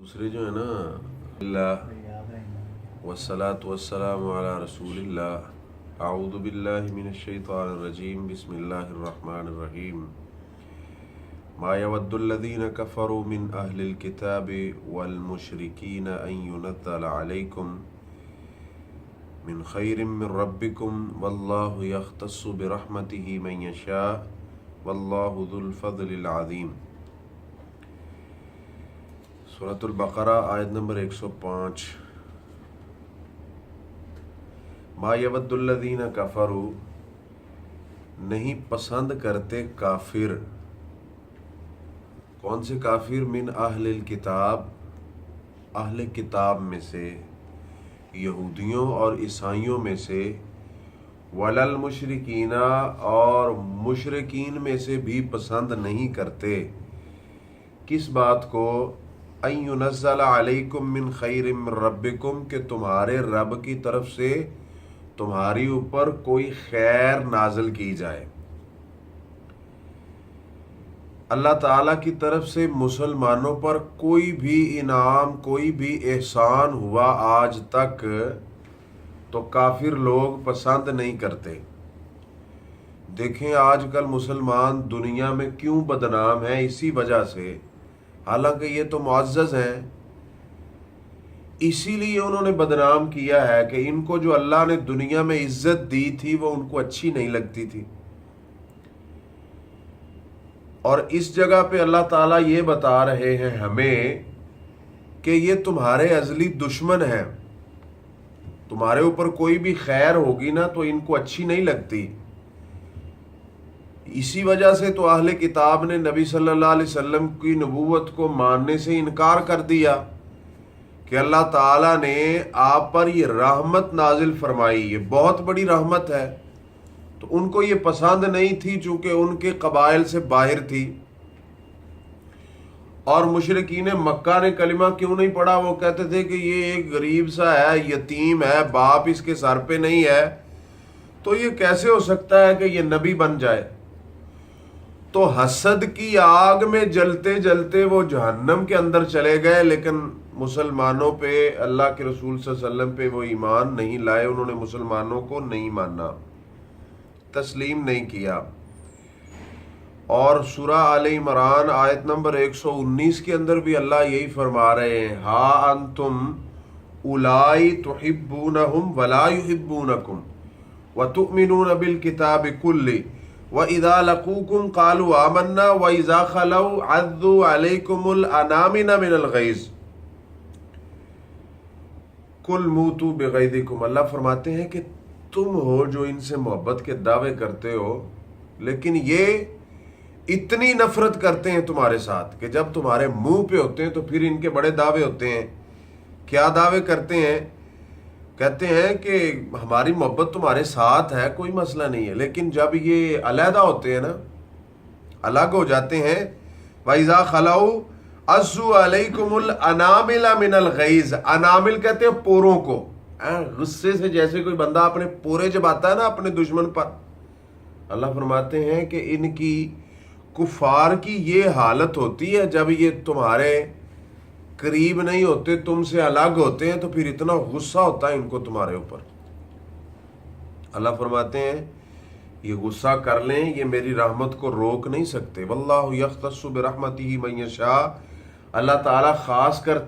دوسرے جو ہے نا اللہ والصلاة والسلام علی رسول اللہ اعوذ باللہ من الشیطان الرجیم بسم اللہ الرحمن الرحیم ما يود الذین کفروا من اہل الكتاب والمشرکین ان ينزل علیکم من خیر من ربکم واللہ یختص برحمتہ من یشاء واللہ ذو الفضل العظیم۔ سورۃ البقرہ آیت نمبر 105۔ ما یود الذین کفروا، نہیں پسند کرتے کافر۔ کون سے کافر؟ من اہل الکتاب، اہل کتاب میں سے، یہودیوں اور عیسائیوں میں سے، وللمشرکین، اور مشرکین میں سے بھی پسند نہیں کرتے۔ کس بات کو؟ ان ينزل علیکم من خیر من ربکم، کہ تمہارے رب کی طرف سے تمہاری اوپر کوئی خیر نازل کی جائے۔ اللہ تعالیٰ کی طرف سے مسلمانوں پر کوئی بھی انعام، کوئی بھی احسان ہوا آج تک تو کافر لوگ پسند نہیں کرتے۔ دیکھیں آج کل مسلمان دنیا میں کیوں بدنام ہیں، اسی وجہ سے، حالانکہ یہ تو معزز ہیں، اسی لیے انہوں نے بدنام کیا ہے کہ ان کو جو اللہ نے دنیا میں عزت دی تھی وہ ان کو اچھی نہیں لگتی تھی۔ اور اس جگہ پہ اللہ تعالیٰ یہ بتا رہے ہیں ہمیں کہ یہ تمہارے ازلی دشمن ہیں، تمہارے اوپر کوئی بھی خیر ہوگی نا تو ان کو اچھی نہیں لگتی۔ اسی وجہ سے تو اہل کتاب نے نبی صلی اللہ علیہ وسلم کی نبوت کو ماننے سے انکار کر دیا کہ اللہ تعالیٰ نے آپ پر یہ رحمت نازل فرمائی، یہ بہت بڑی رحمت ہے، تو ان کو یہ پسند نہیں تھی چونکہ ان کے قبائل سے باہر تھی۔ اور مشرکین مکہ نے کلمہ کیوں نہیں پڑھا؟ وہ کہتے تھے کہ یہ ایک غریب سا ہے، یتیم ہے، باپ اس کے سر پہ نہیں ہے، تو یہ کیسے ہو سکتا ہے کہ یہ نبی بن جائے؟ تو حسد کی آگ میں جلتے جلتے وہ جہنم کے اندر چلے گئے، لیکن مسلمانوں پہ، اللہ کے رسول صلی اللہ علیہ وسلم پہ وہ ایمان نہیں لائے، انہوں نے مسلمانوں کو نہیں مانا، تسلیم نہیں کیا۔ اور سورہ آل عمران آیت نمبر 119 کے اندر بھی اللہ یہی فرما رہے ہیں، ہا انتم اولائی تحبونہم ولا یحبونکم وتؤمنون بالکتاب کلہ وَإِذَا لَقُوكُمْ قَالُوا آمَنَّا وَإِذَا خَلَوْا عَضُّوا عَلَيْكُمُ الْأَنَامِنَ مِنَ الْغَيْظِ قُلْ مُوتُوا بِغَيْظِكُمْ۔ اللہ فرماتے ہیں کہ تم ہو جو ان سے محبت کے دعوے کرتے ہو، لیکن یہ اتنی نفرت کرتے ہیں تمہارے ساتھ کہ جب تمہارے منہ پہ ہوتے ہیں تو پھر ان کے بڑے دعوے ہوتے ہیں۔ کیا دعوے کرتے ہیں؟ کہتے ہیں کہ ہماری محبت تمہارے ساتھ ہے، کوئی مسئلہ نہیں ہے، لیکن جب یہ علیحدہ ہوتے ہیں نا، الگ ہو جاتے ہیں، وَإِذَا خَلَوْا عَضُّوا عَلَيْكُمُ الْأَنَامِلَ مِنَ الْغَيْظِ، انامل کہتے ہیں پوروں کو، غصے سے جیسے کوئی بندہ اپنے پورے چباتا ہے نا اپنے دشمن پر۔ اللہ فرماتے ہیں کہ ان کی، کفار کی یہ حالت ہوتی ہے جب یہ تمہارے قریب نہیں ہوتے، تم سے الگ ہوتے ہیں، تو پھر اتنا غصہ ہوتا ہے ان کو تمہارے اوپر۔ اللہ فرماتے ہیں یہ غصہ کر لیں، یہ میری رحمت کو روک نہیں سکتے۔ واللہ یختص برحمتہ من یشاء، اللہ تعالیٰ خاص کرتے